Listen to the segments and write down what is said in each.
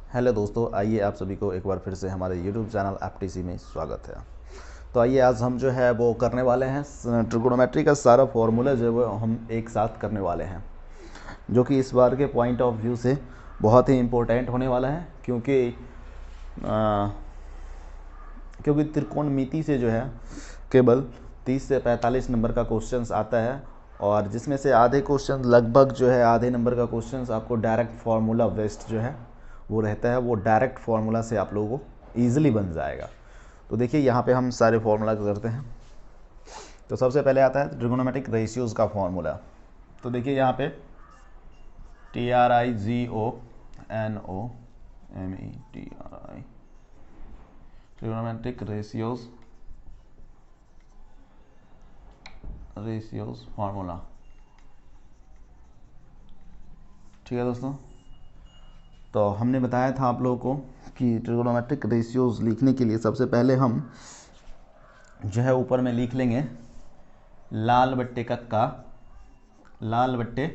Hello दोस्तों, आइए आप सभी को एक बार फिर से हमारे YouTube चैनल एफटीसी में स्वागत है। तो आइए आज हम जो है वो करने वाले हैं ट्रिगोनोमेट्री का सारा फॉर्मूला जो है वो हम एक साथ करने वाले हैं, जो कि इस बार के पॉइंट ऑफ व्यू से बहुत ही इम्पोर्टेंट होने वाला है, क्योंकि त्रिकोणमिति से जो है केवल 30 से 45 नंबर का क्वेश्चंस आता है, और जिसमें से आधे क्वेश्चन लगभग जो है आधे नंबर का क्वेश्चंस आपको डायरेक्ट फार्मूला बेस्ड जो है वो रहता है। वो डायरेक्ट फार्मूला से आप लोगों को ईजिली बन जाएगा। तो देखिए यहाँ पे हम सारे फार्मूला करते हैं। तो सबसे पहले आता है ट्रिगोनोमेट्रिक रेशियोज़ का फार्मूला। तो देखिए यहाँ पे TRIGONOMETRI ट्रिगोनोमेट्रिक रेशियोज़ फार्मूला। ठीक है दोस्तों, तो हमने बताया था आप लोगों को कि ट्रिगोनोमेट्रिक रेशियोज़ लिखने के लिए सबसे पहले हम जो है ऊपर में लिख लेंगे लाल बट्टे कक्का, लाल बट्टे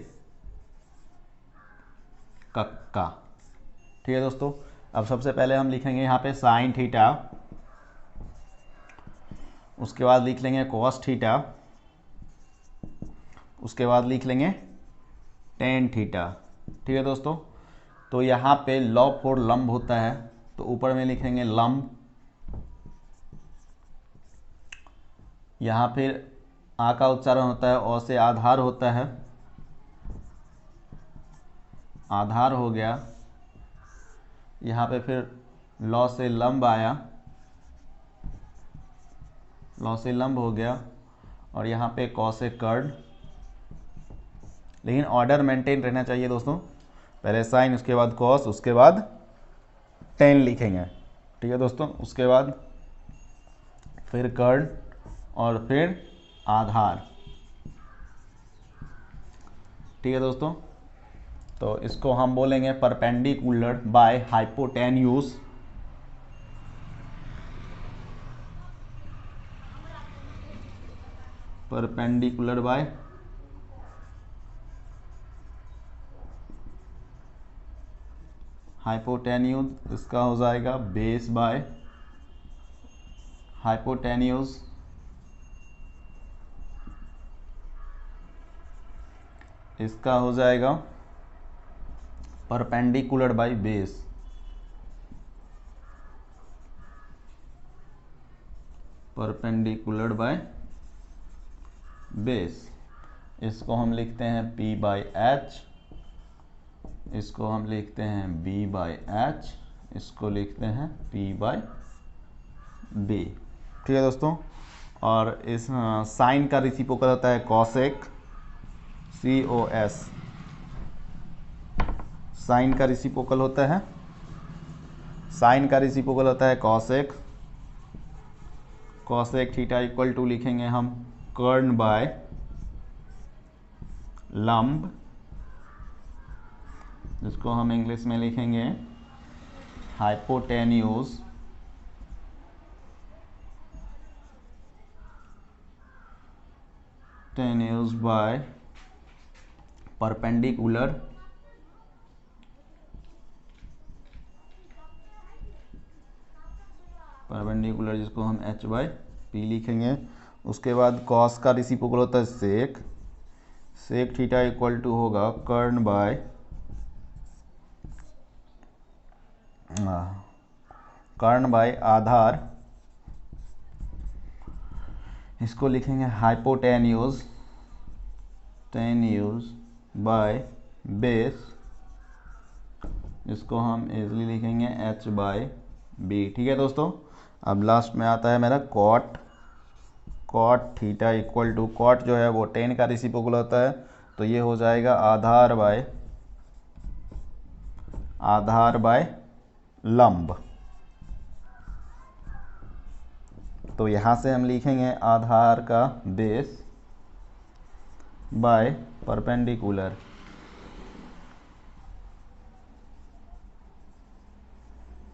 कक्का। ठीक है दोस्तों, अब सबसे पहले हम लिखेंगे यहाँ पे साइन थीटा, उसके बाद लिख लेंगे कॉस थीटा, उसके बाद लिख लेंगे टेन थीटा। ठीक है दोस्तों, तो यहाँ पे लॉग फॉर लंब होता है, तो ऊपर में लिखेंगे लंब। यहाँ फिर आ का उच्चारण होता है, औ से आधार होता है, आधार हो गया। यहाँ पे फिर लॉ से लंब आया, लॉ से लंब हो गया, और यहाँ पे कॉ से कर्ड। लेकिन ऑर्डर मेंटेन रहना चाहिए दोस्तों, पहले साइन, उसके बाद कॉस, उसके बाद टेन लिखेंगे। ठीक है दोस्तों, उसके बाद फिर कर्ड और फिर आधार। ठीक है दोस्तों, तो इसको हम बोलेंगे perpendicular by hypotenuse, perpendicular by hypotenuse. इसका हो जाएगा बेस बाय हाइपोटेन्यूज। इसका हो जाएगा perpendicular by base, perpendicular by base. इसको हम लिखते हैं P बाई एच, इसको हम लिखते हैं B बाई एच, इसको लिखते हैं P बाई B। ठीक है दोस्तों, और इस साइन का रेसिप्रोकल होता है कॉसेक, COS। साइन का रेसिप्रोकल होता है, साइन का रेसिप्रोकल होता है cosec, cosec theta equal to लिखेंगे हम कर्न बाय लंब, जिसको हम इंग्लिश में लिखेंगे हाइपोटेन्यूज, टेन्यूज बाय परपेंडिकुलर, परपेंडिकुलर जिसको हम H बाई P लिखेंगे। उसके बाद कॉस का रेसिप्रोकल होता है सेक, सेक थीटा इक्वल टू होगा कर्न बाय आधार, इसको लिखेंगे हाइपोटेन्यूज, टेन्यूज बाय बेस, इसको हम इजीली लिखेंगे H बाय B। ठीक है दोस्तों, अब लास्ट में आता है मेरा cot, cot theta equal to, cot जो है वो टेन का रेसिप्रोकल होता है, तो ये हो जाएगा आधार बाय लंब। तो यहाँ से हम लिखेंगे आधार का बेस बाय परपेंडिकुलर,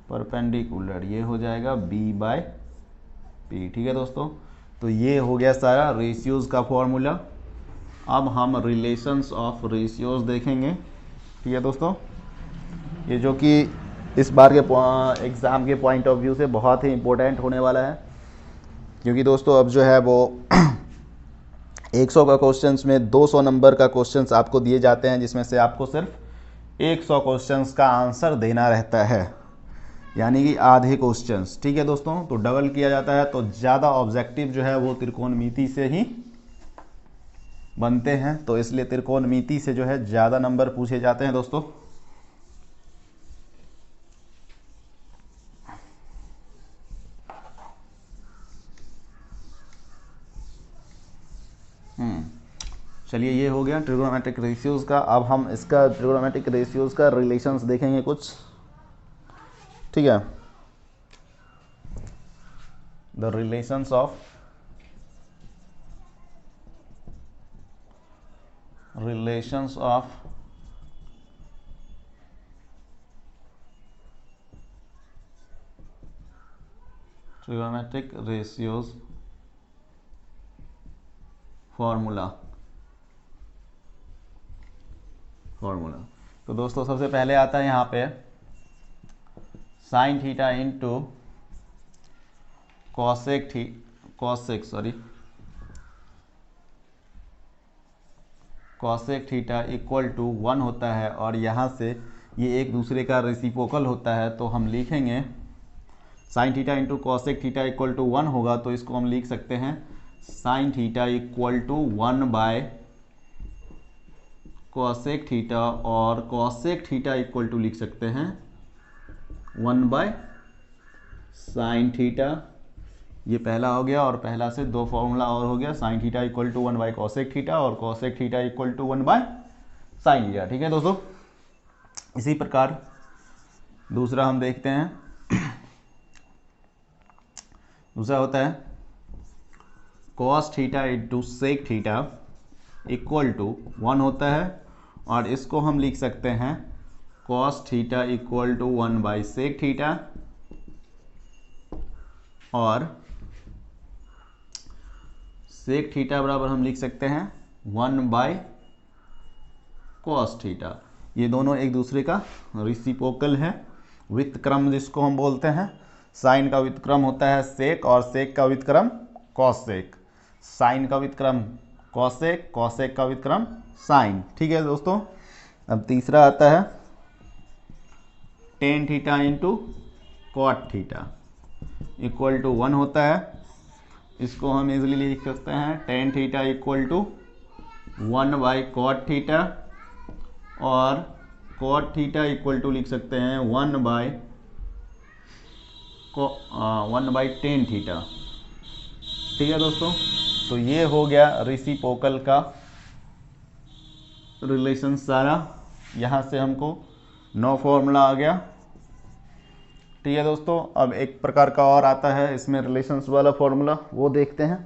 परपेंडिकुलर, ये हो जाएगा B बाय P। ठीक है दोस्तों, तो ये हो गया सारा रेशियोज़ का फॉर्मूला। अब हम रिलेशंस ऑफ रेशियोज़ देखेंगे। ठीक है दोस्तों, ये जो कि इस बार के एग्ज़ाम के पॉइंट ऑफ व्यू से बहुत ही इम्पोर्टेंट होने वाला है, क्योंकि दोस्तों अब जो है वो 100 का क्वेश्चंस में 200 नंबर का क्वेश्चंस आपको दिए जाते हैं, जिसमें से आपको सिर्फ 100 क्वेश्चंस का आंसर देना रहता है, यानी कि आधे क्वेश्चंस। ठीक है दोस्तों, तो डबल किया जाता है, तो ज़्यादा ऑब्जेक्टिव जो है वो त्रिकोणमिति से ही बनते हैं, तो इसलिए त्रिकोणमिति से जो है ज़्यादा नंबर पूछे जाते हैं दोस्तों। चलिए, ये हो गया ट्रिगोनोमेट्रिक रेशियोज़ का। अब हम इसका ट्रिगोनोमेट्रिक रेशियोज़ का रिलेशंस देखेंगे कुछ। ठीक है, the relations of trigonometric ratios formula. तो दोस्तों सबसे पहले आता है यहाँ पे sine theta into cosec theta equal to 1 होता है, और यहाँ से ये एक दूसरे का रेसिप्रोकल होता है, तो हम लिखेंगे sine theta into cosec theta equal to 1 होगा, तो इसको हम लिख सकते हैं sine theta equal to 1 by cosec theta, और कॉसेक थीटा इक्वल टू लिख सकते हैं 1 बाय साइन थीटा। ये पहला हो गया, और पहला से दो फॉर्मूला और हो गया, sine theta equal to 1 by cosec theta और cosec theta equal to 1 by sine theta. ठीक है दोस्तों, इसी प्रकार दूसरा हम देखते हैं। दूसरा होता है cos theta into sec theta equal to 1 होता है, और इसको हम लिख सकते हैं cos theta equal to 1 by sec theta, और सेक थीटा बराबर हम लिख सकते हैं 1 बाई कॉस थीटा। ये दोनों एक दूसरे का रेसिप्रोकल है, व्युत्क्रम जिसको हम बोलते हैं। साइन का व्युत्क्रम होता है सेक, और सेक का व्युत्क्रम कॉसेक। साइन का व्युत्क्रम कॉसेक, कॉसेक का व्युत्क्रम साइन। ठीक है दोस्तों, अब तीसरा आता है tan theta into cot theta equal to 1 होता है। इसको हम इजीली लिख सकते हैं tan theta equal to 1 by cot theta, और कॉट थीटा इक्वल टू लिख सकते हैं 1 बाई टेन थीटा। ठीक है दोस्तों, तो ये हो गया रेसिप्रोकल का रिलेशन सारा। यहाँ से हमको 9 फॉर्मूला आ गया। ठीक है दोस्तों, अब एक प्रकार का और आता है इसमें रिलेशंस वाला फॉर्मूला, वो देखते हैं।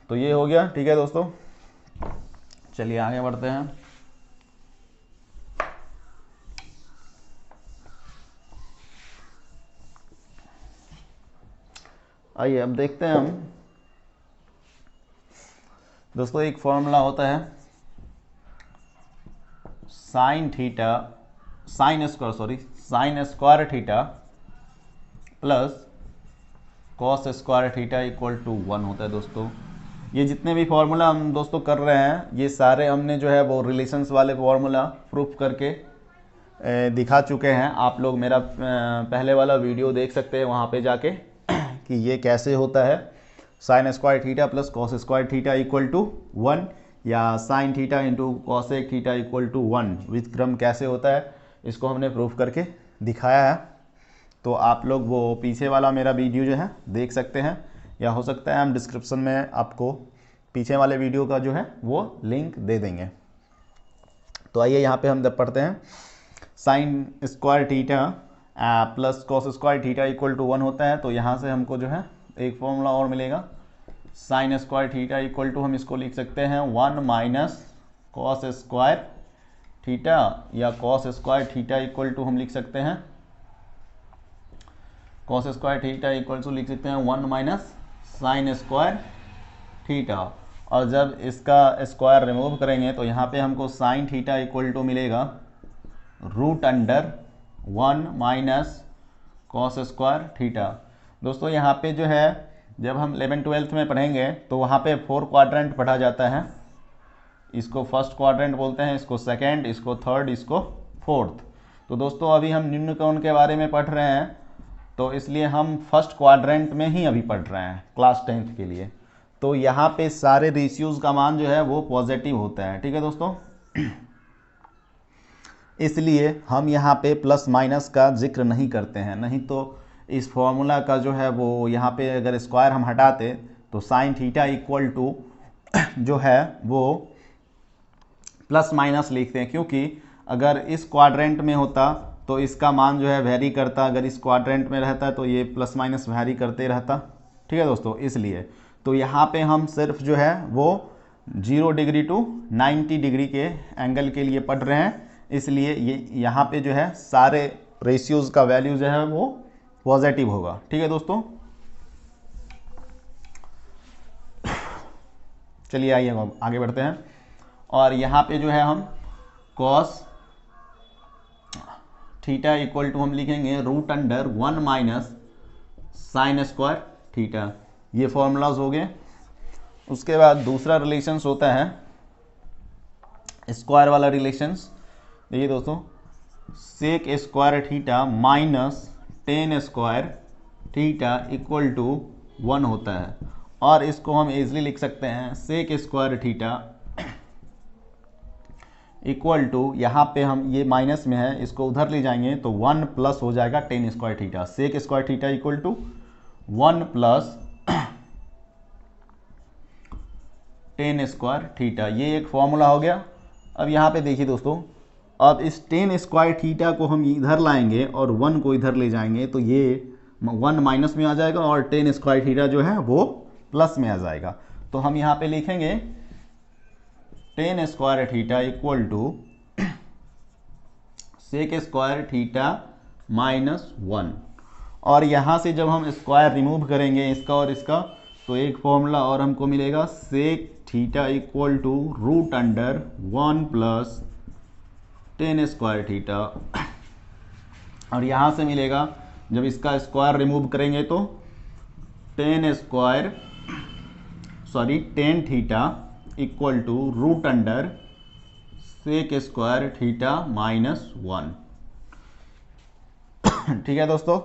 तो ये हो गया। ठीक है दोस्तों, चलिए आगे बढ़ते हैं। आइए अब देखते हैं हम दोस्तों, एक फॉर्मूला होता है sine square theta plus cos square theta equal to 1 होता है दोस्तों। ये जितने भी फॉर्मूला हम दोस्तों कर रहे हैं, ये सारे हमने जो है वो रिलेशंस वाले फॉर्मूला प्रूफ करके दिखा चुके हैं। आप लोग मेरा पहले वाला वीडियो देख सकते हैं वहाँ पे जाके कि ये कैसे होता है sine square theta plus cos square theta equal to 1, या sine theta into cosec theta equal to 1 व्युत्क्रम कैसे होता है, इसको हमने प्रूफ करके दिखाया है। तो आप लोग वो पीछे वाला मेरा वीडियो जो है देख सकते हैं, या हो सकता है हम डिस्क्रिप्शन में आपको पीछे वाले वीडियो का जो है वो लिंक दे देंगे। तो आइए यहाँ पे हम पढ़ते हैं sine square theta plus cos square theta equal to 1 होता है। तो यहाँ से हमको जो है एक फॉर्मूला और मिलेगा, sine square theta equal to हम इसको लिख सकते हैं 1 माइनस कॉस स्क्वायर थीटा, या cos square theta equal to हम लिख सकते हैं cos square theta equal to लिख सकते हैं 1 माइनस साइन स्क्वायर थीटा। और जब इसका स्क्वायर रिमूव करेंगे तो यहाँ पे हमको साइन थीटा इक्वल टू मिलेगा root under 1 minus cos square theta. दोस्तों यहाँ पे जो है जब हम 11th-12th में पढ़ेंगे तो वहाँ पे 4 क्वाड्रेंट पढ़ा जाता है। इसको फर्स्ट क्वाड्रेंट बोलते हैं, इसको सेकंड, इसको थर्ड, इसको फोर्थ। तो दोस्तों अभी हम निम्न कोण के बारे में पढ़ रहे हैं, तो इसलिए हम फर्स्ट क्वाड्रेंट में ही अभी पढ़ रहे हैं क्लास 10th के लिए। तो यहाँ पे सारे रेशियोज का मान जो है वो पॉजिटिव होता है। ठीक है दोस्तों, इसलिए हम यहाँ पे प्लस माइनस का जिक्र नहीं करते हैं, नहीं तो इस फॉर्मूला का जो है वो यहाँ पे अगर स्क्वायर हम हटाते तो साइन थीटा इक्वल टू जो है वो प्लस माइनस लिखते हैं, क्योंकि अगर इस क्वाड्रेंट में होता तो इसका मान जो है वेरी करता, अगर इस क्वाड्रेंट में रहता तो ये प्लस माइनस वेरी करते रहता। ठीक है दोस्तों, इसलिए तो यहाँ पे हम सिर्फ जो है वो 0 डिग्री टू 90 डिग्री के एंगल के लिए पढ़ रहे हैं, इसलिए ये यहाँ पे जो है सारे रेशियोज का वैल्यू जो है वो पॉजिटिव होगा। ठीक है दोस्तों, चलिए आइए हम आगे बढ़ते हैं। और यहाँ पे जो है हम कॉस थीटा इक्वल टू हम लिखेंगे root under 1 minus sine square theta. ये फॉर्मूलाज हो गए। उसके बाद दूसरा रिलेशंस होता है स्क्वायर वाला रिलेशंस। देखिए दोस्तों, sec square theta minus tan square theta equal to 1 होता है, और इसको हम इजीली लिख सकते हैं sec square theta equal to, यहाँ पे हम ये माइनस में है, इसको उधर ले जाएंगे तो 1 प्लस हो जाएगा tan square theta. Sec square theta equal to 1 plus tan square theta, ये एक फॉर्मूला हो गया। अब यहाँ पे देखिए दोस्तों, अब इस टेन स्क्वायर थीटा को हम इधर लाएंगे और 1 को इधर ले जाएंगे तो ये 1 माइनस में आ जाएगा और टेन स्क्वायर थीटा जो है वो प्लस में आ जाएगा। तो हम यहाँ पे लिखेंगे tan square theta equal to sec square theta minus 1, और यहाँ से जब हम स्क्वायर रिमूव करेंगे इसका और इसका तो एक फॉर्मूला और हमको मिलेगा sec theta equal to root under 1 plus tan square theta, और यहाँ से मिलेगा जब इसका स्क्वायर रिमूव करेंगे तो tan theta equal to root under sec square theta minus 1। ठीक है दोस्तों,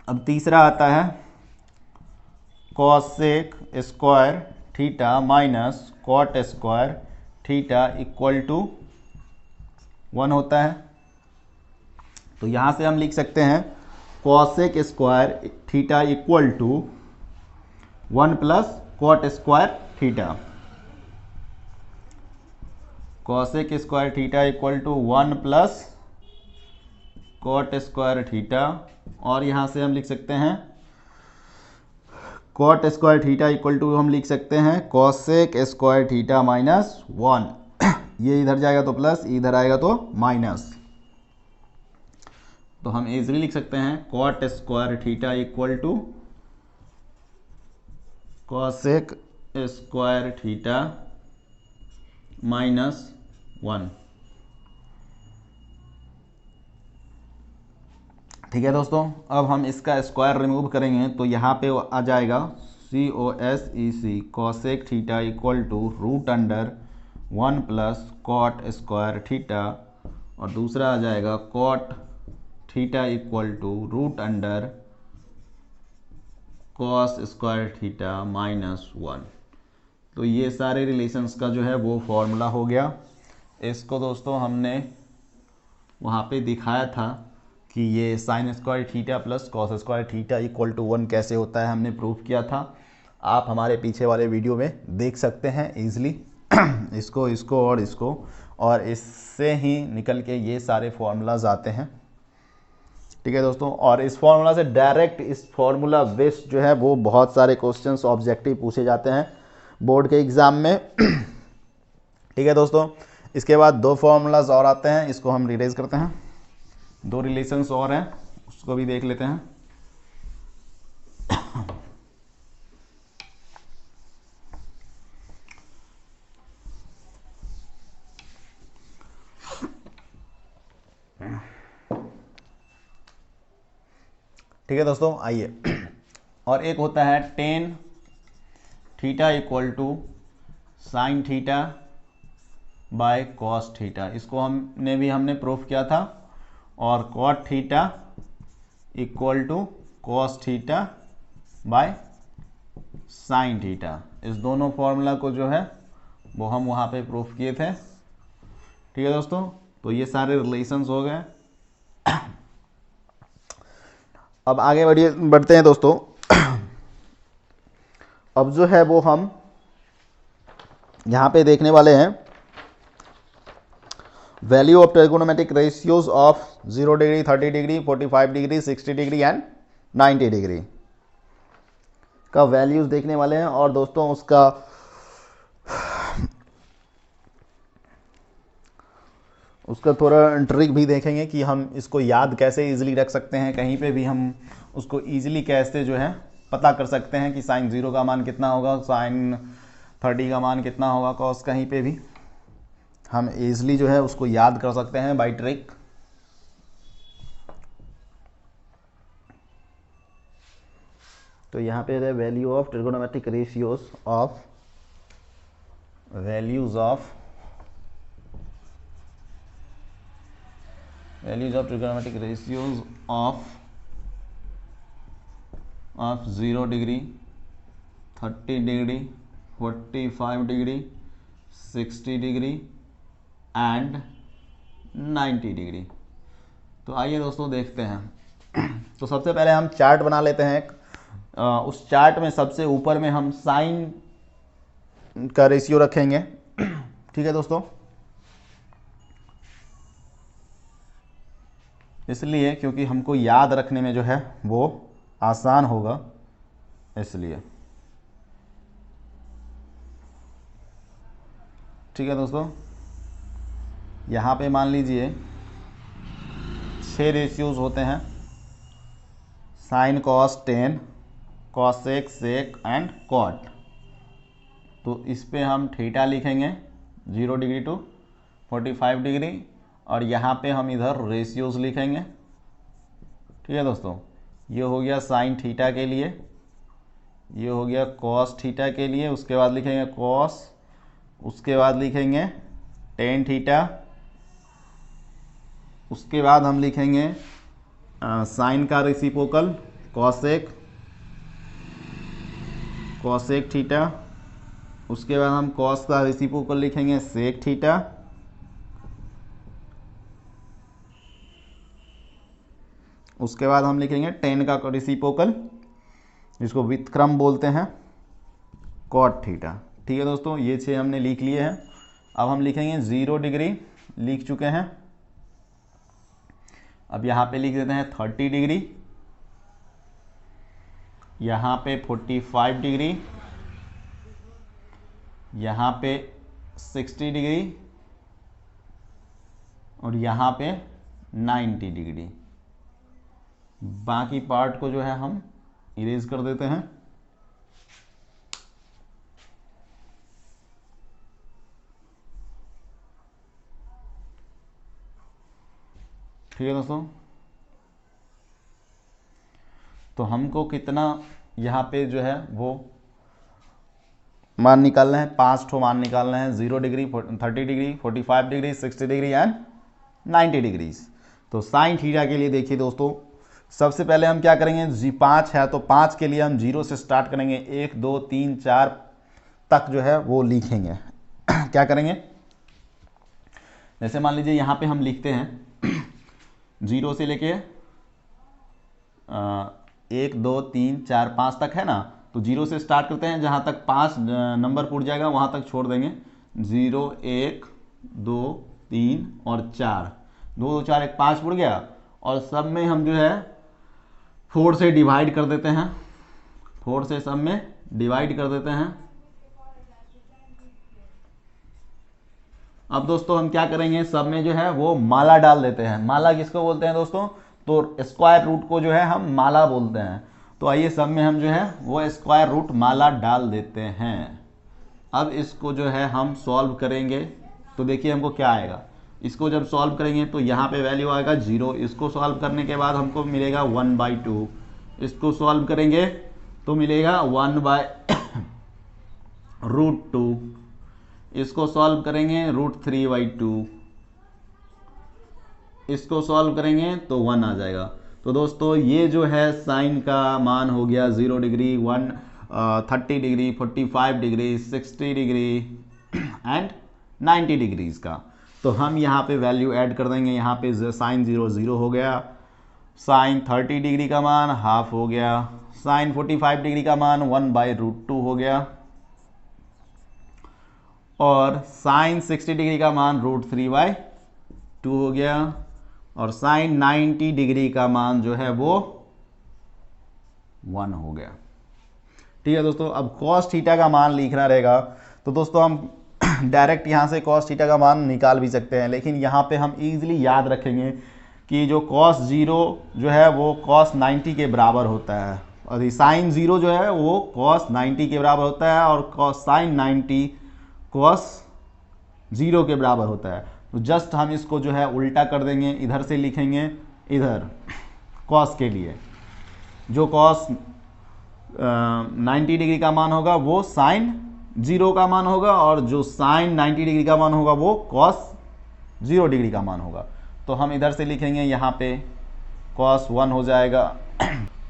अब तीसरा आता है cosec square theta minus cot square theta equal to 1 होता है। तो यहाँ से हम लिख सकते हैं cosec square theta equal to 1 plus cot square theta. Cosec square theta equal to 1 plus cot square theta, और यहाँ से हम लिख सकते हैं cot square theta equal to हम लिख सकते हैं कॉसेक स्क्वायर थीटा माइनस 1। ये इधर जाएगा तो प्लस, इधर आएगा तो माइनस, तो हम इजीली लिख सकते हैं cot square theta equal to cosec square theta minus 1। ठीक है दोस्तों, अब हम इसका स्क्वायर रिमूव करेंगे तो यहाँ पे आ जाएगा COSEC cosec theta equal to root under 1 plus cot square theta, और दूसरा आ जाएगा cot theta equal to root under cos square theta minus 1। तो ये सारे रिलेशंस का जो है वो फॉर्मूला हो गया। इसको दोस्तों हमने वहाँ पे दिखाया था कि ये sine square theta plus cos square theta equal to 1 कैसे होता है, हमने प्रूफ किया था। आप हमारे पीछे वाले वीडियो में देख सकते हैं ईजिली इसको और इसको, और इससे ही निकल के ये सारे फार्मूलाज आते हैं। ठीक है दोस्तों, और इस फार्मूला से डायरेक्ट इस फार्मूला बेस्ड जो है वो बहुत सारे क्वेश्चंस ऑब्जेक्टिव पूछे जाते हैं बोर्ड के एग्ज़ाम में। ठीक है दोस्तों, इसके बाद 2 फार्मूलाज और आते हैं, इसको हम रिवाइज करते हैं। 2 रिलेशंस और हैं, उसको भी देख लेते हैं। ठीक है दोस्तों, आइए। और एक होता है tan theta equal to sine theta by cos theta, इसको हमने प्रूफ किया था। और cot theta equal to cos theta by sine theta, इस दोनों फॉर्मूला को जो है वो हम वहाँ पे प्रूफ किए थे। ठीक है दोस्तों, तो ये सारे रिलेशंस हो गए। अब आगे बढ़ते हैं दोस्तों। अब जो है वो हम यहाँ पे देखने वाले हैं value of trigonometric ratios of 0 degree, 30 degree, 45 degree, 60 degree and 90 degree का वैल्यूज देखने वाले हैं। और दोस्तों उसका थोड़ा ट्रिक भी देखेंगे कि हम इसको याद कैसे इजीली रख सकते हैं, कहीं पे भी हम उसको इजीली कैसे जो है पता कर सकते हैं कि साइन 0 का मान कितना होगा, साइन 30 का मान कितना होगा, कॉस, कहीं पे भी हम इजीली जो है उसको याद कर सकते हैं बाय ट्रिक। तो यहाँ पे है value of trigonometric ratios of values of trigonometric ratios of 0 degree, 30 degree, 45 degree, 60 degree and 90 degree. तो आइए दोस्तों देखते हैं। तो सबसे पहले हम चार्ट बना लेते हैं। उस चार्ट में सबसे ऊपर में हम साइन का रेशियो रखेंगे। ठीक है दोस्तों, इसलिए क्योंकि हमको याद रखने में जो है वो आसान होगा, इसलिए। ठीक है दोस्तों, यहाँ पे मान लीजिए 6 रेशियोज होते हैं, sine, cos, tan, cosec, sec and cot. तो इस पे हम थीटा लिखेंगे 0 डिग्री टू 45 डिग्री, और यहाँ पे हम इधर रेशियोज लिखेंगे। ठीक है दोस्तों, ये हो गया साइन थीटा के लिए, ये हो गया कॉस थीटा के लिए, उसके बाद लिखेंगे कॉस, उसके बाद लिखेंगे टेन थीटा, उसके बाद हम लिखेंगे साइन का रेसिप्रोकल कॉसेक थीटा, उसके बाद हम कॉस का रेसिप्रोकल लिखेंगे सेक थीटा, उसके बाद हम लिखेंगे टेन का रेसिप्रोकल, जिसको व्युत्क्रम बोलते हैं, कॉट थीटा। ठीक है दोस्तों, ये 6 हमने लिख लिए हैं। अब हम लिखेंगे 0 डिग्री, लिख चुके हैं। अब यहाँ पे लिख देते हैं 30 डिग्री, यहाँ पे 45 डिग्री, यहाँ पे 60 डिग्री और यहाँ पे 90 डिग्री। बाकी पार्ट को जो है हम इरेज कर देते हैं। ठीक है दोस्तों, तो हमको कितना यहाँ पे जो है वो मान निकालना है, 5 ठो मान निकालना है, 0 degree, 30 degree, 45 degree, 60 degree and 90 degrees. तो साइन थीटा के लिए देखिए दोस्तों, सबसे पहले हम क्या करेंगे, G5 है तो 5 के लिए हम 0 से स्टार्ट करेंगे, 1 2 3 4 तक जो है वो लिखेंगे। क्या करेंगे, जैसे मान लीजिए यहाँ पे हम लिखते हैं 0 से लेके 1 2 3 4 5 तक है ना, तो 0 से स्टार्ट करते हैं, जहाँ तक 5 नंबर पुट जाएगा वहाँ तक छोड़ देंगे। 0 1 2 3 और 4, 2 2 4 1 5 पुट गया, और सब में हम जो है 4 से डिवाइड कर देते हैं, 4 से सब में डिवाइड कर देते हैं। अब दोस्तों हम क्या करेंगे, सब में जो है वो माला डाल देते हैं। माला किसको बोलते हैं दोस्तों, तो स्क्वायर रूट को जो है हम माला बोलते हैं। तो आइए सब में हम जो है वो स्क्वायर रूट माला डाल देते हैं। अब इसको जो है हम सॉल्व करेंगे, तो देखिए हमको क्या आएगा, इसको जब सॉल्व करेंगे तो यहाँ पे वैल्यू आएगा 0। इसको सॉल्व करने के बाद हमको मिलेगा 1/2। इसको सॉल्व करेंगे तो मिलेगा 1/√2। इसको सॉल्व करेंगे √3/2। इसको सॉल्व करेंगे तो 1 आ जाएगा। तो दोस्तों ये जो है साइन का मान हो गया 0 degree, 30 degree, 45 degree, 60 degree and 90 degrees का। तो हम यहाँ पे वैल्यू ऐड कर देंगे। यहाँ पे साइन 0 0 हो गया, साइन 30 डिग्री का मान हाफ हो गया, साइन 45 डिग्री का मान 1/√2 हो गया, और साइन 60 डिग्री का मान √3/2 हो गया, और साइन 90 डिग्री का मान जो है वो 1 हो गया। ठीक है दोस्तों, अब कॉस थीटा का मान लिखना रहेगा। तो दोस्तों हम डायरेक्ट यहाँ से कॉस थीटा का मान निकाल भी सकते हैं, लेकिन यहाँ पे हम इजीली याद रखेंगे कि जो कॉस 0 जो है वो कॉस 90 के बराबर होता है, और साइन 0 जो है वो कॉस 90 के बराबर होता है, और साइन 90 कॉस 0 के बराबर होता है। तो जस्ट हम इसको जो है उल्टा कर देंगे, इधर से लिखेंगे इधर कॉस के लिए, जो कॉस 90 डिग्री का मान होगा वो साइन 0 का मान होगा, और जो साइन 90 डिग्री का मान होगा वो कॉस 0 डिग्री का मान होगा। तो हम इधर से लिखेंगे यहाँ पे कॉस 1 हो जाएगा।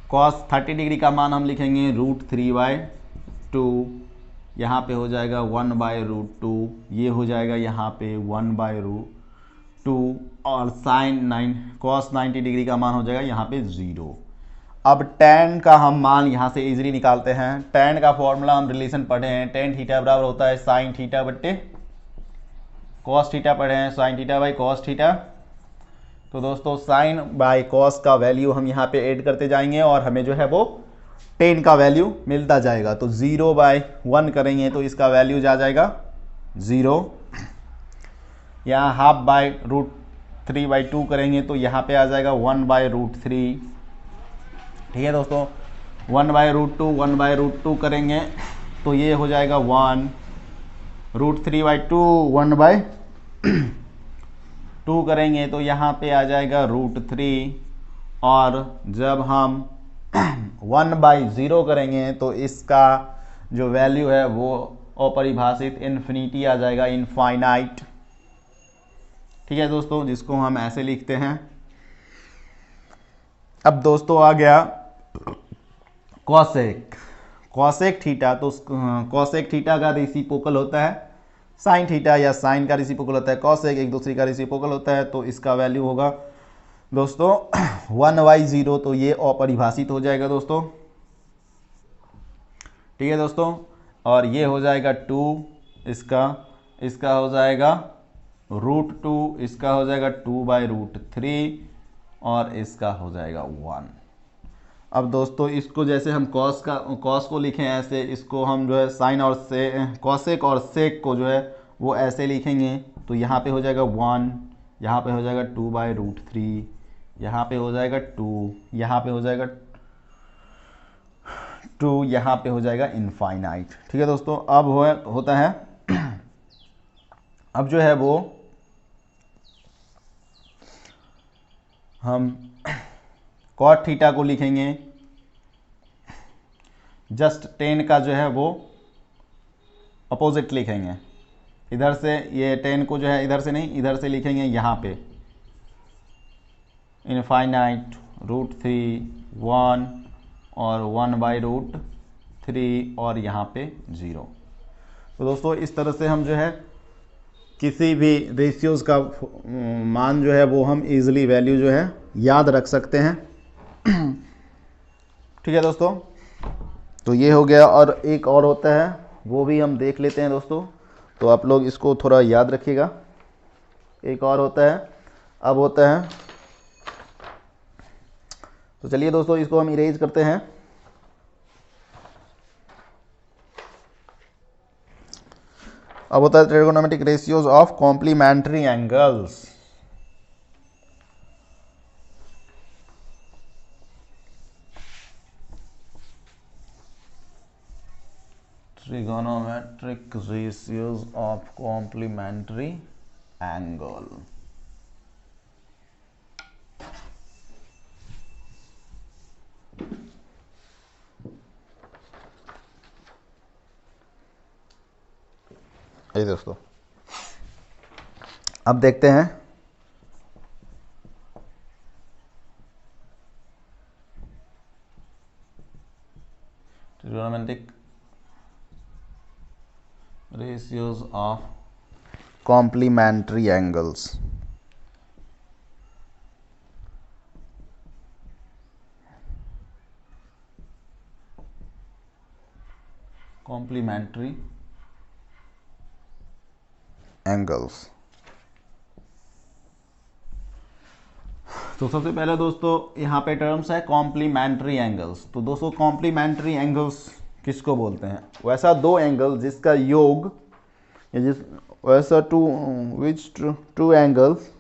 कॉस 30 डिग्री का मान हम लिखेंगे √3/2, यहाँ पे हो जाएगा 1/√2, ये हो जाएगा यहाँ पे 1/√2, और साइन कॉस 90 डिग्री का मान हो जाएगा यहाँ पे 0। अब tan का हम मान यहाँ से इजीली निकालते हैं। tan का फॉर्मूला हम रिलेशन पढ़े हैं, tan थीटा बराबर होता है साइन थीटा बट्टे कॉस थीटा पढ़े हैं, sine theta by cos theta. तो दोस्तों साइन बाई कॉस का वैल्यू हम यहाँ पे ऐड करते जाएंगे, और हमें जो है वो tan का वैल्यू मिलता जाएगा। तो 0/1 करेंगे तो इसका वैल्यू जा जाएगा 0। यहाँ ½/√3/2 करेंगे तो यहाँ पे आ जाएगा 1/√3। ठीक है दोस्तों, 1/√2 1/√2 करेंगे तो ये हो जाएगा 1, √3/2 1/2 करेंगे तो यहाँ पे आ जाएगा √3, और जब हम 1/0 करेंगे तो इसका जो वैल्यू है वो अपरिभाषित इन्फिनिटी आ जाएगा, इनफाइनाइट। ठीक है दोस्तों, जिसको हम ऐसे लिखते हैं। अब दोस्तों आ गया कॉसेक थीटा। तो कॉसेक थीटा का रेसिप्रोकल होता है साइन थीटा, या साइन का रेसिप्रोकल होता है कॉसेक, एक दूसरे का रेसिप्रोकल होता है। तो इसका वैल्यू होगा दोस्तों 1/0। तो ये अपरिभाषित हो जाएगा दोस्तों। ठीक है दोस्तों, और ये हो जाएगा 2, इसका हो जाएगा √2, इसका हो जाएगा 2/√3, और इसका हो जाएगा 1। अब दोस्तों इसको जैसे हम कॉस को लिखें ऐसे, इसको हम जो है साइन और कॉसेक और सेक को जो है वो ऐसे लिखेंगे। तो यहाँ पे हो जाएगा 1, यहाँ पे हो जाएगा 2/√3, यहाँ पे हो जाएगा 2, यहाँ पे हो जाएगा 2, यहाँ पे हो जाएगा इनफाइनाइट। ठीक है दोस्तों, अब होता है अब जो है वो हम कॉट थीटा को लिखेंगे, जस्ट tan का जो है वो अपोजिट लिखेंगे। इधर से ये tan को जो है इधर से नहीं, इधर से लिखेंगे यहाँ पे इनफाइनाइट √3 1 और 1/√3 और यहाँ पे 0। तो दोस्तों इस तरह से हम जो है किसी भी रेशियोज का मान जो है वो हम इजीली वैल्यू जो है याद रख सकते हैं। ठीक है दोस्तों, तो ये हो गया, और एक और होता है वो भी हम देख लेते हैं दोस्तों। तो आप लोग इसको थोड़ा याद रखिएगा। एक और होता है, अब होता है, तो चलिए दोस्तों इसको हम इरेज करते हैं। अब होता है trigonometric ratios of complementary angles. Trigonometric ratios of complementary angle। ये दोस्तों अब देखते हैं trigonometric ratios of complementary angles. Complementary angles. तो सबसे पहले दोस्तों यहाँ पे टर्म्स है कॉम्प्लीमेंट्री एंगल्स। तो दोस्तों कॉम्प्लीमेंट्री एंगल्स किसको बोलते हैं? वैसा दो एंगल जिसका योग वैसा two angles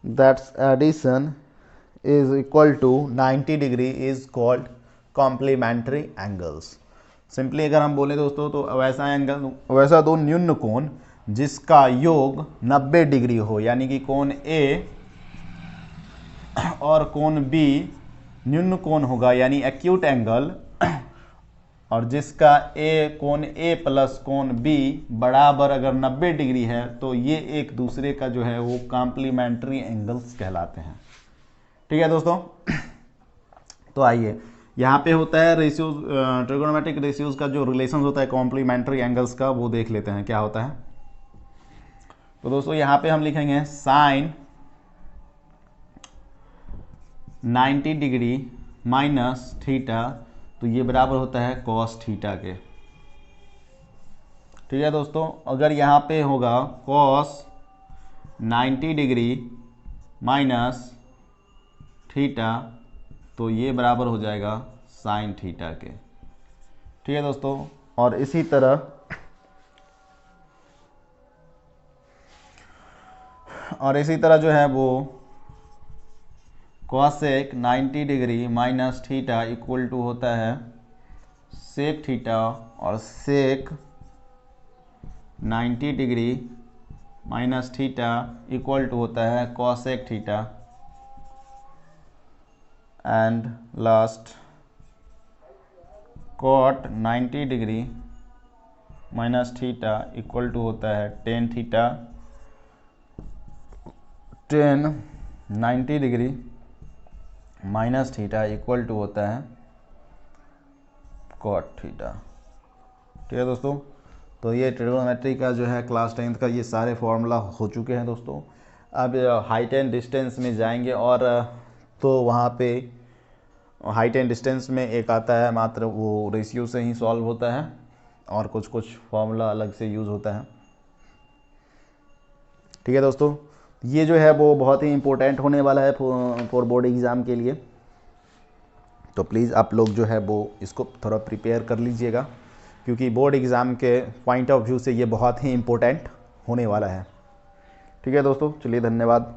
that's addition is equal to 90 degree is called complementary angles. Simply अगर हम बोले दोस्तों तो वैसा दो न्यून कोण जिसका योग 90 डिग्री हो, यानी कि कोण A और कोण B न्यून कोण होगा यानी एक्यूट एंगल, और जिसका कोण A प्लस कोण B बराबर अगर 90 डिग्री है तो ये एक दूसरे का जो है वो कॉम्प्लीमेंट्री एंगल्स कहलाते हैं। ठीक है दोस्तों। तो आइए यहाँ पे होता है रेशियोज, ट्रिगोनोमेट्रिक रेशियोज का जो रिलेशन होता है कॉम्प्लीमेंट्री एंगल्स का, वो देख लेते हैं क्या होता है। तो दोस्तों यहाँ पे हम लिखेंगे साइन 90 डिग्री माइनस थीटा, तो ये बराबर होता है कॉस थीटा के। ठीक है दोस्तों। अगर यहाँ पे होगा कॉस 90 डिग्री माइनस थीटा, तो ये बराबर हो जाएगा साइन थीटा के। ठीक है दोस्तों। और इसी तरह जो है वो cosec 90 degree minus theta equal to होता है सेक थीटा, और sec 90 degree minus theta equal to होता है cosec theta, and last cot 90 degree minus theta equal to होता है tan theta, tan 90 degree minus theta equal to होता है cot theta. ठीक है दोस्तों। तो ये ट्रिगोनोमेट्री का जो है क्लास 10th का ये सारे फॉर्मूला हो चुके हैं दोस्तों। अब हाइट एंड डिस्टेंस में जाएंगे, और तो वहाँ पे हाइट एंड डिस्टेंस में एक आता है मात्र वो रेशियो से ही सॉल्व होता है, और कुछ कुछ फॉर्मूला अलग से यूज़ होता है। ठीक है दोस्तों। ये जो है वो बहुत ही इम्पोर्टेंट होने वाला है फॉर बोर्ड एग्ज़ाम के लिए, तो प्लीज़ आप लोग जो है वो इसको थोड़ा प्रिपेयर कर लीजिएगा, क्योंकि बोर्ड एग्ज़ाम के पॉइंट ऑफ व्यू से ये बहुत ही इम्पोर्टेंट होने वाला है। ठीक है दोस्तों, चलिए धन्यवाद।